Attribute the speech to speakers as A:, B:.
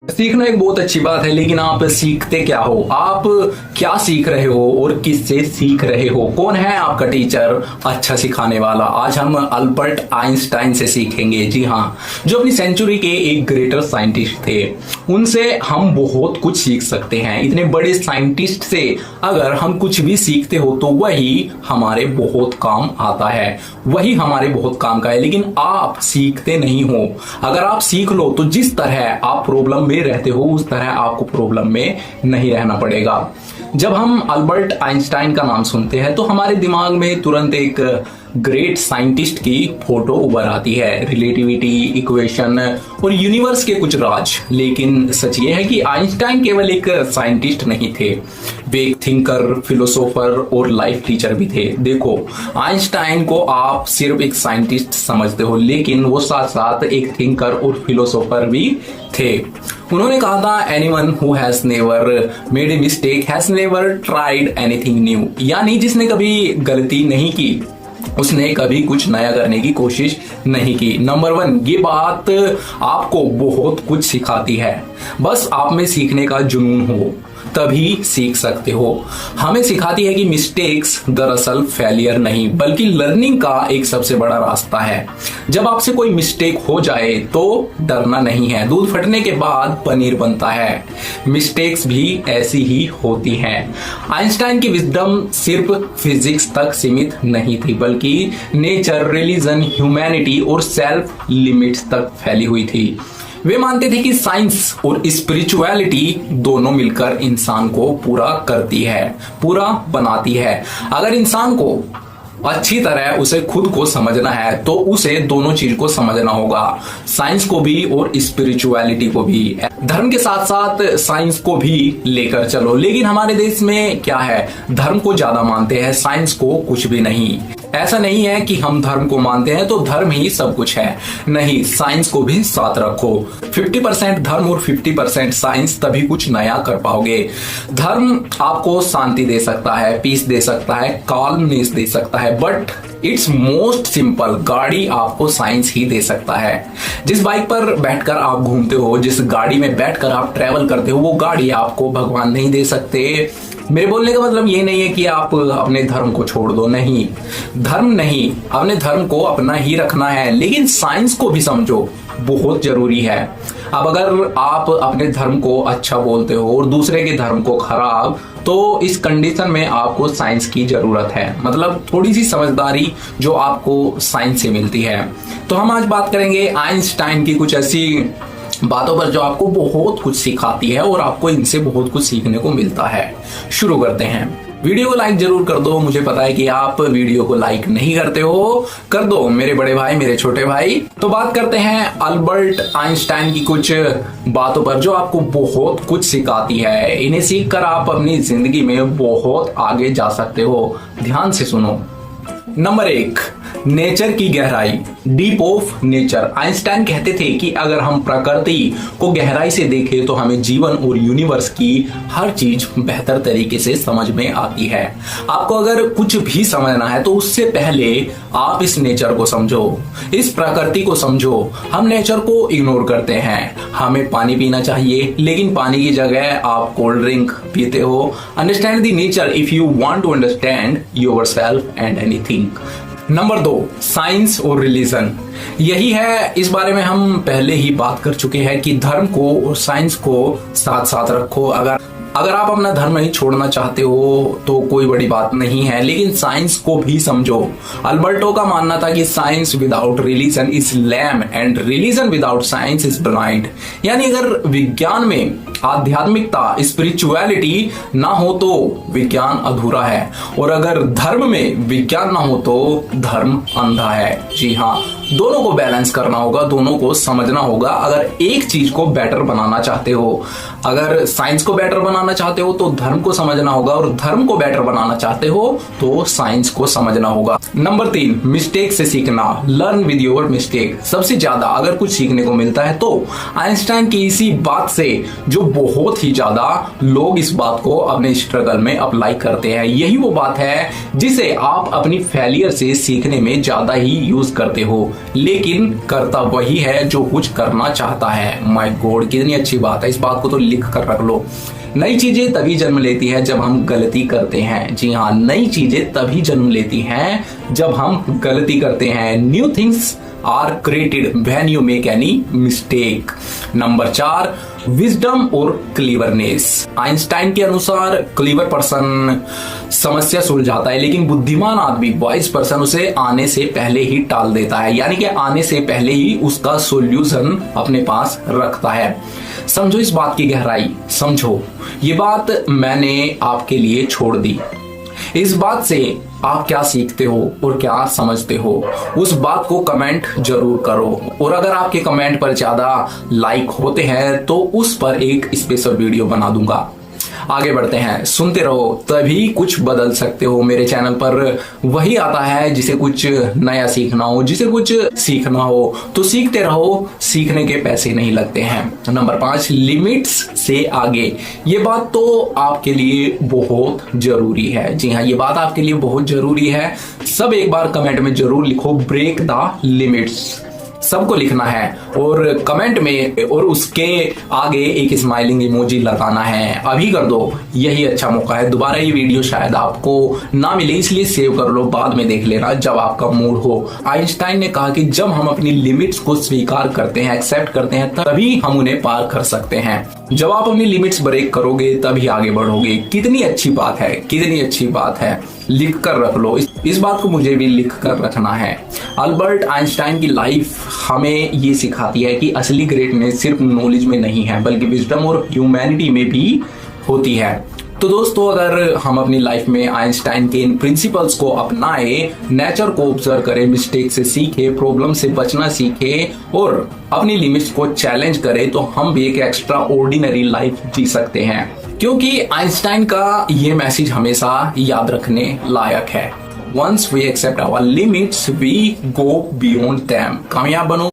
A: सीखना एक बहुत अच्छी बात है, लेकिन आप सीखते क्या हो? आप क्या सीख रहे हो और किससे सीख रहे हो? कौन है आपका टीचर अच्छा सिखाने वाला? आज हम अल्बर्ट आइंस्टाइन से सीखेंगे। जी हाँ, जो अपनी सेंचुरी के एक ग्रेटर साइंटिस्ट थे। उनसे हम बहुत कुछ सीख सकते हैं। इतने बड़े साइंटिस्ट से अगर हम कुछ भी सीखते हो तो वही हमारे बहुत काम आता है, वही हमारे बहुत काम का है। लेकिन आप सीखते नहीं हो। अगर आप सीख लो तो जिस तरह आप प्रॉब्लम में रहते हो उस तरह आपको प्रॉब्लम में नहीं रहना पड़ेगा। जब हम अल्बर्ट आइंस्टाइन का नाम सुनते हैं तो हमारे दिमाग में तुरंत एक ग्रेट साइंटिस्ट की फोटो उभर आती है, रिलेटिविटी, इक्वेशन और यूनिवर्स के कुछ राज। लेकिन सच ये है कि आइंस्टाइन केवल एक साइंटिस्ट नहीं थे, वे एक थिंकर, फिलोसोफर और लाइफ टीचर भी थे। देखो, आइंस्टाइन को आप सिर्फ एक साइंटिस्ट समझते हो, लेकिन वो साथ साथ एक थिंकर और फिलोसोफर भी थे। उन्होंने कहा था, anyone who has never made a mistake has never tried anything new. यानी जिसने कभी गलती नहीं की उसने कभी कुछ नया करने की कोशिश नहीं की। नंबर 1, ये बात आपको बहुत कुछ सिखाती है। बस आप में सीखने का जुनून हो तभी सीख सकते हो। हमें सिखाती है कि मिस्टेक्स दरअसल फेलियर नहीं बल्कि लर्निंग का एक सबसे बड़ा रास्ता है। जब आपसे कोई मिस्टेक हो जाए तो डरना नहीं है। दूध फटने के बाद पनीर बनता है। मिस्टेक्स भी ऐसी ही होती हैं। आइंस्टाइन की विजडम सिर्फ फिजिक्स तक सीमित नहीं थी बल्कि नेचर, रिलीजन, ह्यूमैनिटी और सेल्फ लिमिट्स तक फैली हुई थी। वे मानते थे कि साइंस और स्पिरिचुअलिटी दोनों मिलकर इंसान को पूरा करती है, पूरा बनाती है। अगर इंसान को अच्छी तरह उसे खुद को समझना है तो उसे दोनों चीज को समझना होगा, साइंस को भी और स्पिरिचुअलिटी को भी। धर्म के साथ साथ साइंस को भी लेकर चलो। लेकिन हमारे देश में क्या है, धर्म को ज्यादा मानते हैं, साइंस को कुछ भी नहीं। ऐसा नहीं है कि हम धर्म को मानते हैं तो धर्म ही सब कुछ है, नहीं, साइंस को भी साथ रखो। 50% धर्म और 50% साइंस, तभी कुछ नया कर पाओगे। धर्म आपको शांति दे सकता है, पीस दे सकता है, काल्मनेस दे सकता है, बट इट्स मोस्ट सिंपल गाड़ी आपको साइंस ही दे सकता है। जिस बाइक पर बैठकर आप घूमते हो, जिस गाड़ी में बैठकर आप ट्रेवल करते हो, वो गाड़ी आपको भगवान नहीं दे सकते। मेरे बोलने का मतलब ये नहीं है कि आप अपने धर्म को छोड़ दो, नहीं, धर्म नहीं, अपने धर्म को अपना ही रखना है, लेकिन साइंस को भी समझो, बहुत जरूरी है। अब अगर आप अपने धर्म को अच्छा बोलते हो और दूसरे के धर्म को खराब, तो इस कंडीशन में आपको साइंस की जरूरत है, मतलब थोड़ी सी समझदारी जो आपको साइंस से मिलती है। तो हम आज बात करेंगे आइंस्टाइन की कुछ ऐसी बातों पर जो आपको बहुत कुछ सिखाती है और आपको इनसे बहुत कुछ सीखने को मिलता है। शुरू करते हैं। वीडियो को लाइक जरूर कर दो, मुझे पता है कि आप वीडियो को लाइक नहीं करते हो, कर दो मेरे बड़े भाई, मेरे छोटे भाई। तो बात करते हैं अल्बर्ट आइंस्टाइन की कुछ बातों पर जो आपको बहुत कुछ सिखाती है। इन्हें सीखकर आप अपनी जिंदगी में बहुत आगे जा सकते हो। ध्यान से सुनो। नंबर 1, नेचर की गहराई, डीप ऑफ नेचर। आइंस्टाइन कहते थे कि अगर हम प्रकृति को गहराई से देखें तो हमें जीवन और यूनिवर्स की हर चीज बेहतर तरीके से समझ में आती है। आपको अगर कुछ भी समझना है तो उससे पहले आप इस नेचर को समझो, इस प्रकृति को समझो। हम नेचर को इग्नोर करते हैं। हमें पानी पीना चाहिए, लेकिन पानी की जगह आप कोल्ड ड्रिंक पीते हो। Understand the nature if you want to understand yourself and anything. Number 2, science और रिलीजन। यही है, इस बारे में हम पहले ही बात कर चुके हैं कि धर्म को और साइंस को साथ साथ रखो। अगर आप अपना धर्म नहीं छोड़ना चाहते हो तो कोई बड़ी बात नहीं है, लेकिन साइंस को भी समझो। अल्बर्टो का मानना था कि science without religion is lame and religion without science is blind. यानी अगर विज्ञान में आध्यात्मिकता, स्पिरिचुअलिटी ना हो तो विज्ञान अधूरा है, और अगर धर्म में विज्ञान ना हो तो धर्म अंधा है। जी हाँ, दोनों को बैलेंस करना होगा, दोनों को समझना होगा। अगर एक चीज को बेटर बनाना चाहते हो, अगर साइंस को बेटर बनाना चाहते हो तो धर्म को समझना होगा, और धर्म को बेटर बनाना चाहते हो तो साइंस को समझना होगा। नंबर 3, मिस्टेक से सीखना, लर्न विद योर मिस्टेक। सबसे ज्यादा अगर कुछ सीखने को मिलता है तो आइंस्टाइन की इसी बात से, जो बहुत ही ज्यादा लोग इस बात को अपने स्ट्रगल में अप्लाई करते हैं। यही वो बात है जिसे आप अपनी फेलियर से सीखने में ज्यादा ही यूज करते हो। लेकिन करता वही है जो कुछ करना चाहता है। माय गॉड, कितनी अच्छी बात है, इस बात को तो लिख कर रख लो। नई चीजें तभी जन्म लेती है जब हम गलती करते हैं। जी हाँ, नई चीजें तभी जन्म लेती हैं जब हम गलती करते हैं। New things are created when you make any mistake. Number 4, wisdom और क्लीवरनेस। आइंस्टाइन के अनुसार क्लीवर पर्सन समस्या सुलझाता है, लेकिन बुद्धिमान आदमी, वाइज पर्सन, उसे आने से पहले ही टाल देता है, यानी कि आने से पहले ही उसका सॉल्यूशन अपने पास रखता है। समझो इस बात की गहराई, समझो। ये बात मैंने आपके लिए छोड़ दी। इस बात से आप क्या सीखते हो और क्या समझते हो, उस बात को कमेंट जरूर करो। और अगर आपके कमेंट पर ज्यादा लाइक होते हैं तो उस पर एक स्पेशल वीडियो बना दूंगा। आगे बढ़ते हैं, सुनते रहो तभी कुछ बदल सकते हो। मेरे चैनल पर वही आता है जिसे कुछ नया सीखना हो, जिसे कुछ सीखना हो तो सीखते रहो, सीखने के पैसे नहीं लगते हैं। नंबर 5, लिमिट्स से आगे। ये बात तो आपके लिए बहुत जरूरी है। जी हाँ, ये बात आपके लिए बहुत जरूरी है। सब एक बार कमेंट में जरूर लिखो, ब्रेक द लिमिट्स। सबको लिखना है और कमेंट में, और उसके आगे एक स्माइलिंग इमोजी लगाना है। अभी कर दो, यही अच्छा मौका है। दोबारा ये वीडियो शायद आपको ना मिले, इसलिए सेव कर लो, बाद में देख लेना जब आपका मूड हो। आइंस्टाइन ने कहा कि जब हम अपनी लिमिट्स को स्वीकार करते हैं, एक्सेप्ट करते हैं, तभी हम उन्हें पार कर सकते हैं। जब आप अपनी लिमिट्स ब्रेक करोगे तभी आगे बढ़ोगे। कितनी अच्छी बात है, कितनी अच्छी बात है। लिख कर रख लो, इस बात को मुझे भी लिख कर रखना है। अल्बर्ट आइंस्टाइन की लाइफ हमें ये सिखाती है कि असली ग्रेटनेस सिर्फ नॉलेज में नहीं है, बल्कि विजडम और ह्यूमैनिटी में भी होती है। तो दोस्तों, अगर हम अपनी लाइफ में आइंस्टाइन के इन प्रिंसिपल्स को अपनाए, नेचर को ऑब्जर्व करें, मिस्टेक से सीखे, प्रॉब्लम से बचना सीखे और अपनी लिमिट्स को चैलेंज करें, तो हम भी एक एक्स्ट्रा ऑर्डिनरी लाइफ जी सकते हैं। क्योंकि आइंस्टाइन का ये मैसेज हमेशा याद रखने लायक है। Once we accept our limits, we go beyond them. कामयाब बनो।